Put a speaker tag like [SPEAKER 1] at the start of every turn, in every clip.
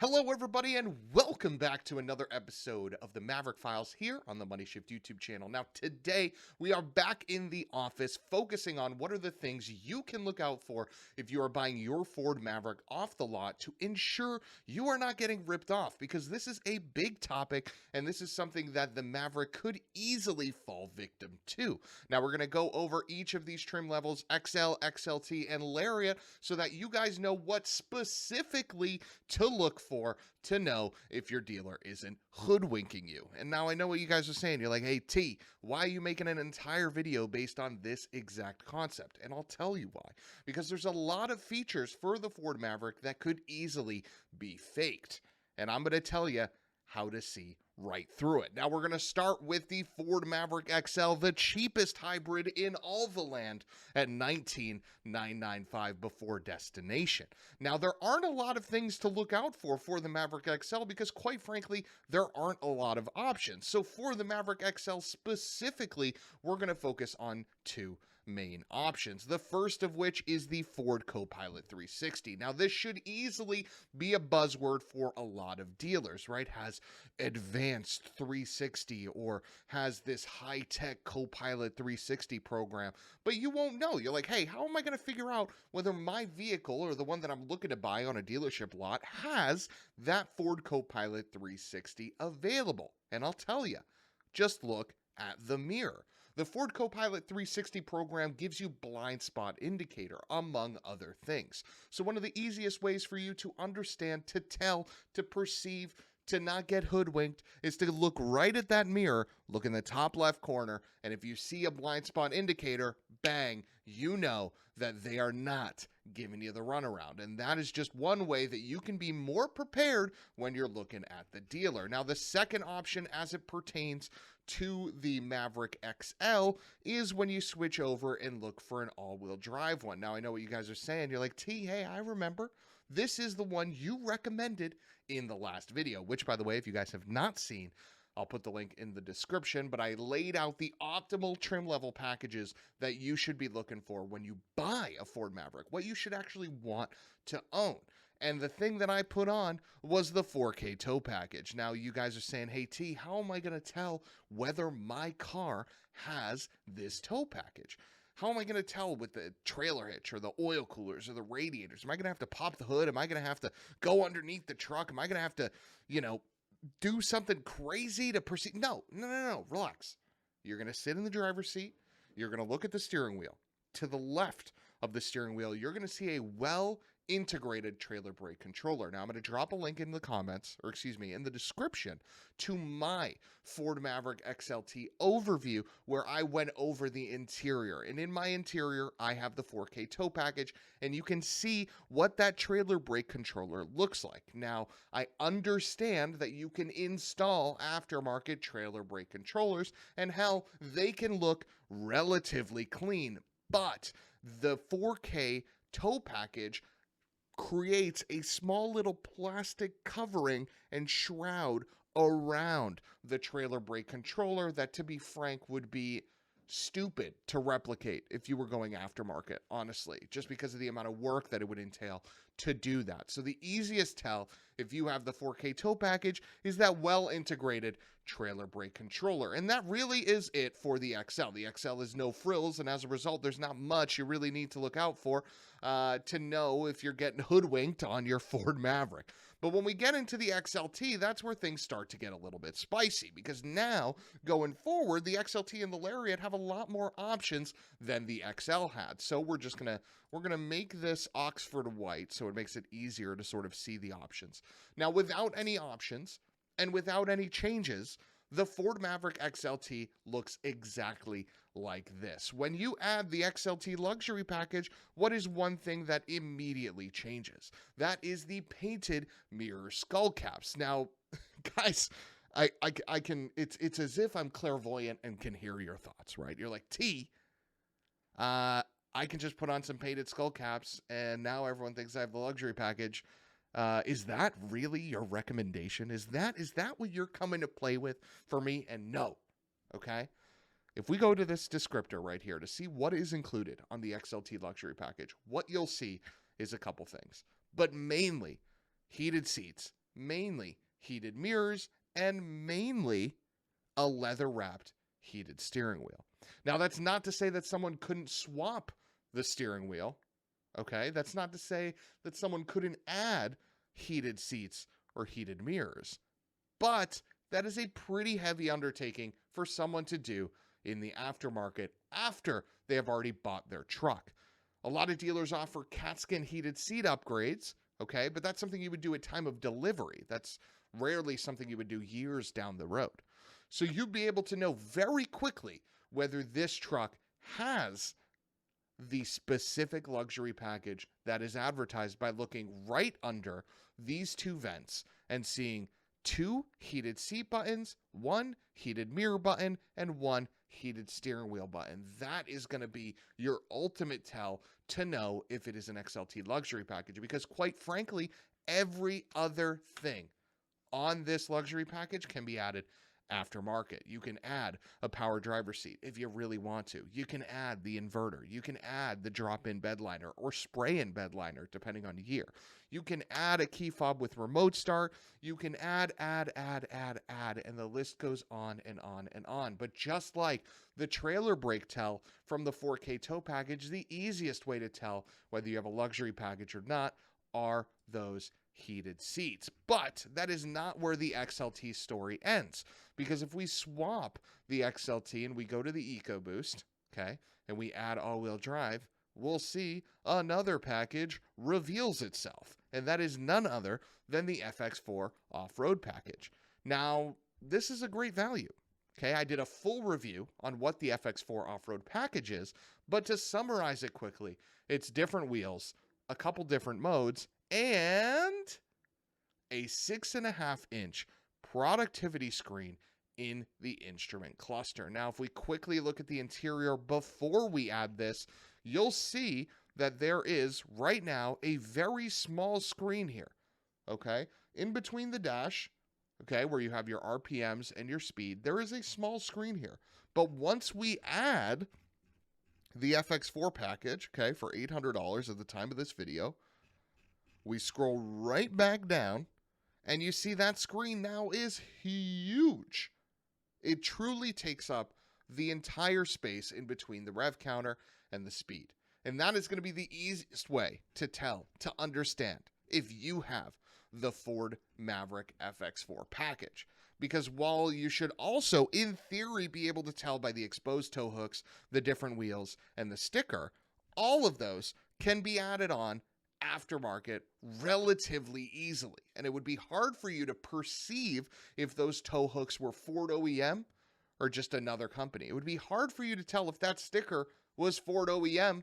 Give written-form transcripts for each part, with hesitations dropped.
[SPEAKER 1] Hello, everybody, and welcome back to another episode of the Maverick Files here on the MoneyShift YouTube channel. Now, today we are back in the office focusing on what are the things you can look out for if you are buying your Ford Maverick off the lot to ensure you are not getting ripped off, because this is a big topic and this is something that the Maverick could easily fall victim to. Now, we're going to go over each of these trim levels, XL, XLT, and Lariat, so that you guys know what specifically to look for to know if your dealer isn't hoodwinking you. And now I know what you guys are saying. You're like, hey, T, why are you making an entire video based on this exact concept? And I'll tell you why. Because there's a lot of features for the Ford Maverick that could easily be faked. And I'm going to tell you how to see right through it. Now we're going to start with the Ford Maverick XL, the cheapest hybrid in all the land, at $19,995 before destination. Now there aren't a lot of things to look out for the Maverick XL because, quite frankly, there aren't a lot of options. So for the Maverick XL specifically, we're going to focus on two main options. The first of which is the Ford Copilot 360. Now this should easily be a buzzword for a lot of dealers, right? Has advanced 360 or has this high-tech Copilot 360 program, but you won't know. You're like, hey, how am I going to figure out whether my vehicle or the one that I'm looking to buy on a dealership lot has that Ford Copilot 360 available? And I'll tell you, just look at the mirror. The Ford Copilot 360 program gives you blind spot indicator, among other things. So one of the easiest ways for you to understand, to tell, to perceive, to not get hoodwinked is to look right at that mirror, look in the top left corner, and if you see a blind spot indicator, bang, you know that they are not giving you the runaround. And that is just one way that you can be more prepared when you're looking at the dealer. Now, the second option as it pertains to the Maverick XL is when you switch over and look for an all-wheel drive one. Now, I know what you guys are saying. You're like, T, hey, I remember. This is the one you recommended in the last video, which, by the way, if you guys have not seen, I'll put the link in the description, but I laid out the optimal trim level packages that you should be looking for when you buy a Ford Maverick, what you should actually want to own. And the thing that I put on was the 4K tow package. Now, you guys are saying, hey, T, how am I going to tell whether my car has this tow package? How am I going to tell with the trailer hitch or the oil coolers or the radiators? Am I going to have to pop the hood? Am I going to have to go underneath the truck? Am I going to have to, do something crazy to proceed? No, relax. You're going to sit in the driver's seat. You're going to look at the steering wheel. To the left of the steering wheel, you're going to see a well-integrated trailer brake controller. Now, I'm going to drop a link in the comments, in the description to my Ford Maverick XLT overview where I went over the interior. And in my interior, I have the 4K tow package, and you can see what that trailer brake controller looks like. Now, I understand that you can install aftermarket trailer brake controllers, and hell, they can look relatively clean. But the 4K tow package creates a small little plastic covering and shroud around the trailer brake controller that, to be frank, would be stupid to replicate if you were going aftermarket, honestly, just because of the amount of work that it would entail to do that. So the easiest tell if you have the 4K tow package is that well-integrated trailer brake controller. And that really is it for the XL. The XL is no frills, and as a result, there's not much you really need to look out for to know if you're getting hoodwinked on your Ford Maverick. But when we get into the XLT, that's where things start to get a little bit spicy, because now, going forward, the XLT and the Lariat have a lot more options than the XL had. So we're gonna make this Oxford white so it makes it easier to sort of see the options. Now, without any options and without any changes, the Ford Maverick XLT looks exactly like this. When you add the XLT luxury package, what is one thing that immediately changes? That is the painted mirror skull caps. Now, guys, I can, it's as if I'm clairvoyant and can hear your thoughts, right? You're like, T, I can just put on some painted skull caps and now everyone thinks I have the luxury package. Is that really your recommendation? Is that what you're coming to play with for me? And no, okay? If we go to this descriptor right here to see what is included on the XLT luxury package, what you'll see is a couple things, but mainly heated seats, mainly heated mirrors, and mainly a leather-wrapped heated steering wheel. Now, that's not to say that someone couldn't swap the steering wheel, okay? That's not to say that someone couldn't add heated seats or heated mirrors. But that is a pretty heavy undertaking for someone to do in the aftermarket after they have already bought their truck. A lot of dealers offer CatSkin heated seat upgrades, okay? But that's something you would do at time of delivery. That's rarely something you would do years down the road. So you'd be able to know very quickly whether this truck has the specific luxury package that is advertised by looking right under these two vents and seeing 2 heated seat buttons, 1 heated mirror button, and 1 heated steering wheel button. That is going to be your ultimate tell to know if it is an XLT luxury package, because quite frankly, every other thing on this luxury package can be added aftermarket. You can add a power driver seat if you really want to. You can add the inverter. You can add the drop-in bed liner or spray-in bed liner, depending on year. You can add a key fob with remote start. You can add, and the list goes on and on and on. But just like the trailer brake tell from the 4K tow package, the easiest way to tell whether you have a luxury package or not are those heated seats. But that is not where the XLT story ends, because if we swap the XLT and we go to the EcoBoost, okay, and we add all-wheel drive, we'll see another package reveals itself, and that is none other than the FX4 off-road package. Now, this is a great value. Okay, I did a full review on what the FX4 off-road package is, but to summarize it quickly, it's different wheels, a couple different modes, and a 6.5-inch productivity screen in the instrument cluster. Now, if we quickly look at the interior before we add this, you'll see that there is right now a very small screen here, okay? In between the dash, okay, where you have your RPMs and your speed, there is a small screen here. But once we add the FX4 package, okay, for $800 at the time of this video, we scroll right back down, and you see that screen now is huge. It truly takes up the entire space in between the rev counter and the speed. And that is going to be the easiest way to tell, to understand if you have the Ford Maverick FX4 package. Because while you should also, in theory, be able to tell by the exposed tow hooks, the different wheels, and the sticker, all of those can be added on aftermarket relatively easily. And it would be hard for you to perceive if those tow hooks were Ford OEM or just another company. It would be hard for you to tell if that sticker was Ford OEM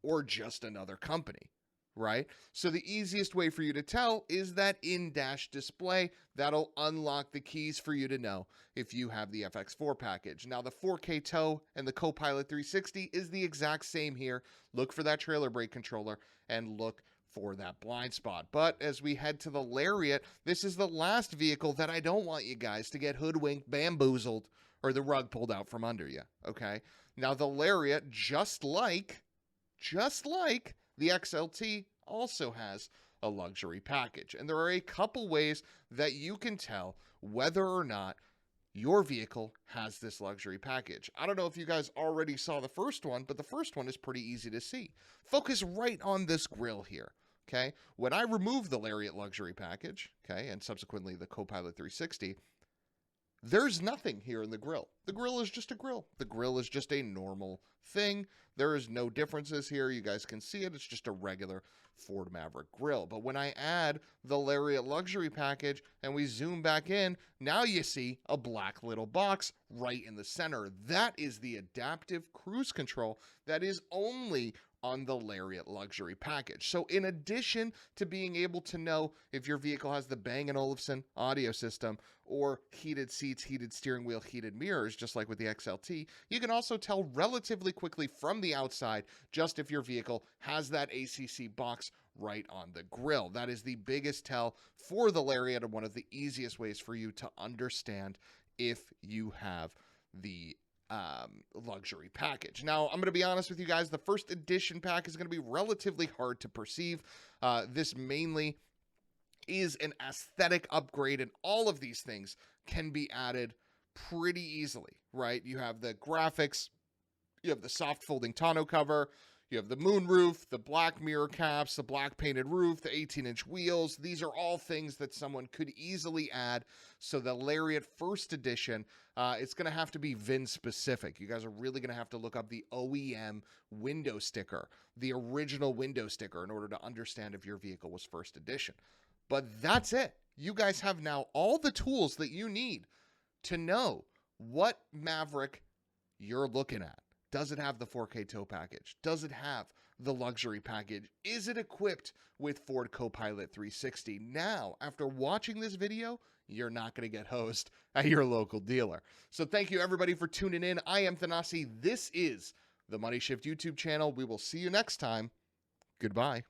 [SPEAKER 1] or just another company, right? So the easiest way for you to tell is that in-dash display. That'll unlock the keys for you to know if you have the FX4 package. Now, the 4K tow and the Copilot 360 is the exact same here. Look for that trailer brake controller and look for that blind spot. But as we head to the Lariat, this is the last vehicle that I don't want you guys to get hoodwinked, bamboozled, or the rug pulled out from under you, okay? Now, the Lariat, just like the XLT, also has a luxury package. And there are a couple ways that you can tell whether or not your vehicle has this luxury package. I don't know if you guys already saw the first one, but the first one is pretty easy to see. Focus right on this grille here, okay? When I remove the Lariat luxury package, okay, and subsequently the Copilot 360, there's nothing here in the grille. The grille is just a grille. The grille is just a normal thing. There is no differences here. You guys can see it. It's just a regular Ford Maverick grille. But when I add the Lariat luxury package and we zoom back in, now you see a black little box right in the center. That is the adaptive cruise control that is only on the Lariat luxury package. So in addition to being able to know if your vehicle has the Bang & Olufsen audio system or heated seats, heated steering wheel, heated mirrors, just like with the XLT, you can also tell relatively quickly from the outside just if your vehicle has that ACC box right on the grille. That is the biggest tell for the Lariat and one of the easiest ways for you to understand if you have the luxury package. Now, I'm going to be honest with you guys, the first edition pack is going to be relatively hard to perceive. This mainly is an aesthetic upgrade, and all of these things can be added pretty easily, right? You have the graphics, you have the soft folding tonneau cover, you have the moonroof, the black mirror caps, the black painted roof, the 18-inch wheels. These are all things that someone could easily add. So the Lariat First Edition, it's going to have to be VIN specific. You guys are really going to have to look up the OEM window sticker, the original window sticker, in order to understand if your vehicle was First Edition. But that's it. You guys have now all the tools that you need to know what Maverick you're looking at. Does it have the 4K tow package? Does it have the luxury package? Is it equipped with Ford Copilot 360? Now, after watching this video, you're not going to get hosed at your local dealer. So thank you everybody for tuning in. I am Thanasi. This is the MoneyShift YouTube channel. We will see you next time. Goodbye.